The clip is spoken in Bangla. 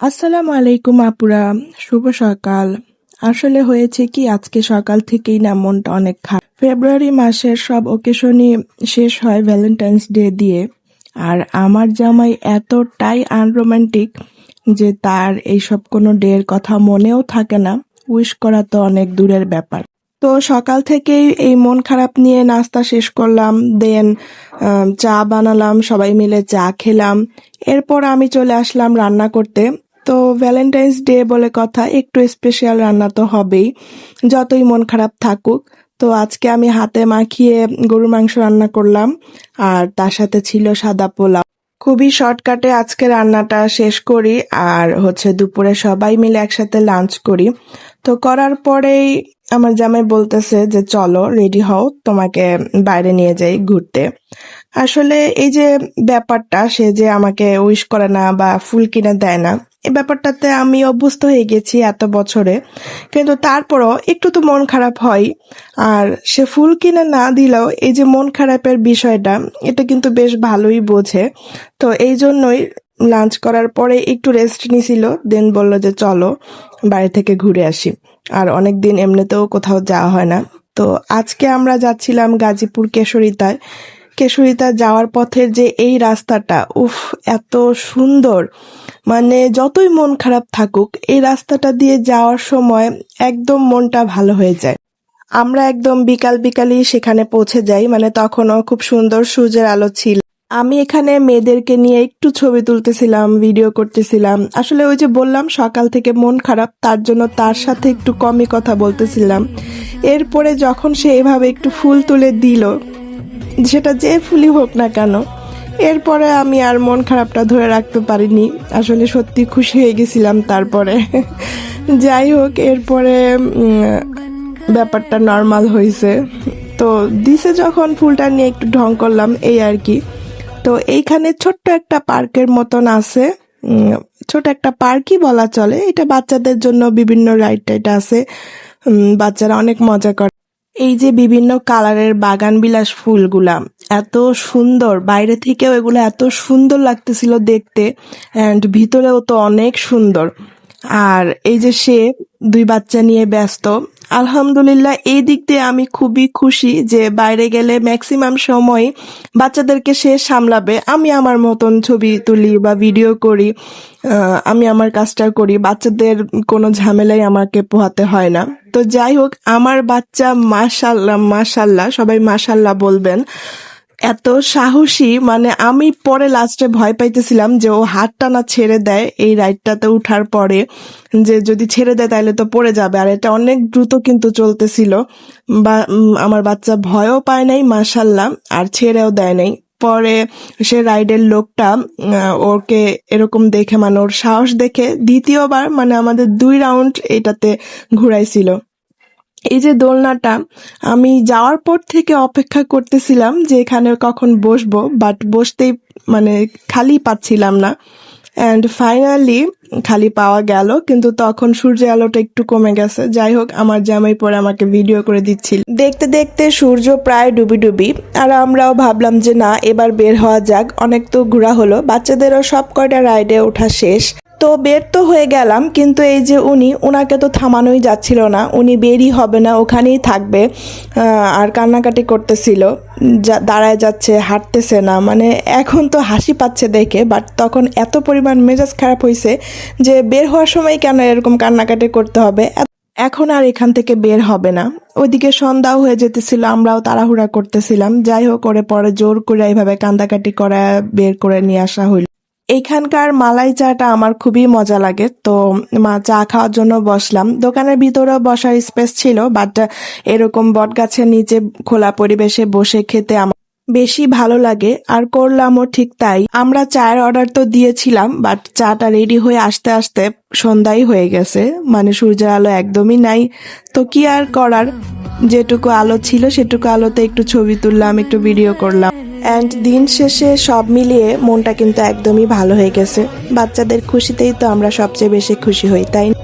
আসসালামু আলাইকুম আপুরা, শুভ সকাল। আসলে হয়েছে কি, আজকে সকাল থেকেই না মনটা অনেক খারাপ। ফেব্রুয়ারি মাসের সব ওকেশনই শেষ হয় ভ্যালেন্টাইন্স ডে দিয়ে। আর আমার জামাই এতটাই আনরোমান্টিক যে তার এইসব কোনো ডে এর কথা মনেও থাকে না। উইশ করা তো অনেক দূরের ব্যাপার। তো সকাল থেকেই এই মন খারাপ নিয়ে নাস্তা শেষ করলাম, দেন চা বানালাম, সবাই মিলে চা খেলাম। এরপর আমি চলে আসলাম রান্না করতে। তো ভ্যালেন্টাইন্স ডে বলে কথা, একটু স্পেশাল রান্না তো হবেই, যতই মন খারাপ থাকুক। তো আজকে আমি হাতে মাখিয়ে গরুর মাংস রান্না করলাম, আর তার সাথে ছিল সাদা পোলাও। খুবই শর্টকাটে আজকে রান্নাটা শেষ করি, আর দুপুরে সবাই মিলে একসাথে লাঞ্চ করি। তো করার পরেই আমার জামাই বলতেছে যে চলো রেডি হও, তোমাকে বাইরে নিয়ে যাই ঘুরতে। আসলে এই যে ব্যাপারটা, সে যে আমাকে উইশ করে না বা ফুল কিনে দেয় না, এই ব্যাপারটাতে আমি অভ্যস্ত হয়ে গেছি এত বছরে। কিন্তু তারপরও একটু তো মন খারাপ হয়। আর সে ফুল কিনে না দিলেও এই যে মন খারাপের বিষয়টা, এটা কিন্তু বেশ ভালোই বোঝে। তো এই জন্যই লাঞ্চ করার পরে একটু রেস্ট নিছিল, দেন বলল যে চলো বাইরে থেকে ঘুরে আসি। আর অনেকদিন এমনিতেও কোথাও যাওয়া হয় না। তো আজকে আমরা যাচ্ছিলাম গাজীপুর কেশরীতায়। কেশরীতা যাওয়ার পথের যে এই রাস্তাটা, উফ, এত সুন্দর। মানে যতই মন খারাপ থাকুক, এই রাস্তাটা দিয়ে যাওয়ার সময় একদম মনটা ভালো হয়ে যায়। আমরা একদম বিকাল বিকালই সেখানে পৌঁছে যাই, মানে তখনও খুব সুন্দর সূর্যের আলো ছিল। আমি এখানে মেয়েদেরকে নিয়ে একটু ছবি তুলতেছিলাম, ভিডিও করতেছিলাম। আসলে ওই যে বললাম সকাল থেকে মন খারাপ, তার জন্য তার সাথে একটু কমই কথা বলতেছিলাম। এরপরে যখন সে এভাবে একটু ফুল তুলে দিল, সেটা যে ফুলই হোক না কেন, এরপরে আমি আর মন খারাপটা ধরে রাখতে পারিনি। আসলে সত্যি খুশি হয়ে গেছিলাম তারপরে। যাই হোক, এরপরে ব্যাপারটা নর্মাল হয়েছে। তো দিছে যখন, ফুলটা নিয়ে একটু ঢং করলাম, এই আর কি। তো এইখানে ছোট্ট একটা পার্কের মতন আছে, ছোট একটা পার্কই বলা চলে। এটা বাচ্চাদের জন্য বিভিন্ন রাইড টাইড আছে, বাচ্চারা অনেক মজা করে। এই যে বিভিন্ন কালারের বাগান বিলাস ফুলগুলা এত সুন্দর, বাইরে থেকেও এগুলো এত সুন্দর লাগতেছিল দেখতে, এন্ড ভিতরেও তো অনেক সুন্দর। আর এই যে সে দুই বাচ্চা নিয়ে ব্যস্ত। আলহামদুলিল্লাহ, এই দিক দিয়ে আমি খুবই খুশি যে বাইরে গেলে ম্যাক্সিমাম সময় বাচ্চাদেরকে সে সামলাবে, আমি আমার মতন ছবি তুলি বা ভিডিও করি, আমি আমার কাজটা করি, বাচ্চাদের কোনো ঝামেলাই আমাকে পোহাতে হয় না। তো যাই হোক, আমার বাচ্চা মাশাল্লাহ মাশাল্লাহ, সবাই মাশাল্লাহ বলবেন, এত সাহসী। মানে আমি পরে লাস্টে ভয় পাইতেছিলাম যে ও হাতটা না ছেড়ে দেয় এই রাইডটাতে উঠার পরে, যে যদি ছেড়ে দেয় তাহলে তো পড়ে যাবে। আর এটা অনেক দ্রুত কিন্তু চলতেছিল, বা আমার বাচ্চা ভয়ও পায় নাই মাশাল্লাহ, আর ছেড়েও দেয় নাই। পরে সে রাইডের লোকটা ওকে এরকম দেখে, মানে ওর সাহস দেখে দ্বিতীয়বার, মানে আমাদের 2 রাউন্ড এটাতে ঘুরাইছিল। এই যে দোলনাটা, আমি যাওয়ার পর থেকে অপেক্ষা করতেছিলাম যে এখানে কখন বসবো, বাট বসতেই মানে খালি পাচ্ছিলাম না। অ্যান্ড ফাইনালি খালি পাওয়া গেল, কিন্তু তখন সূর্যের আলোটা একটু কমে গেছে। যাই হোক, আমার জামাই পরে আমাকে ভিডিও করে দিচ্ছিল। দেখতে দেখতে সূর্য প্রায় ডুবি ডুবি, আর আমরাও ভাবলাম যে না, এবার বের হওয়া যাক, অনেক তো ঘোরা হলো, বাচ্চাদেরও সব কয়টা রাইডে ওঠা শেষ। তো বের তো হয়ে গেলাম, কিন্তু এই যে উনাকে তো থামানোই যাচ্ছিল না, উনি বেরই হবে না, ওখানেই থাকবে। আর কান্নাকাটি করতেছিল, দাঁড়ায় যাচ্ছে, হাঁটতেছে না। মানে এখন তো হাসি পাচ্ছে দেখে, বাট তখন এত পরিমাণ মেজাজ খারাপ হয়েছে যে বের হওয়ার সময় কেন এরকম কান্নাকাটি করতে হবে, এখন আর এখান থেকে বের হবে না। ওইদিকে সন্ধ্যাও হয়ে যেতেছিল, আমরাও তাড়াহুড়া করতেছিলাম। যাই হোক, করে পরে জোর করে এইভাবে কান্দাকাটি করে বের করে নিয়ে আসা হইল। এইখানকার মালাই চাটা আমার খুবই মজা লাগে। তো চা খাওয়ার জন্য বসলাম। দোকানের ভিতরেও বসার স্পেস ছিল, বাট এরকম বটগাছের নিচে খোলা পরিবেশে বসে খেতে আমার বেশি ভালো লাগে, আর করলামও ঠিক তাই। আমরা চায়ের অর্ডার তো দিয়েছিলাম, বাট চাটা রেডি হয়ে আসতে আসতে সন্ধ্যাই হয়ে গেছে, মানে সূর্যের আলো একদমই নাই। তো কি আর করার, যেটুকু আলো ছিল সেটুকু আলোতে একটু ছবি তুললাম, একটু ভিডিও করলাম। অ্যান্ড দিন শেষে সব মিলিয়ে মনটা কিন্তু একদমই ভালো হয়ে গেছে। বাচ্চাদের খুশিতেই তো আমরা সবচেয়ে বেশি খুশি হই, তাই না?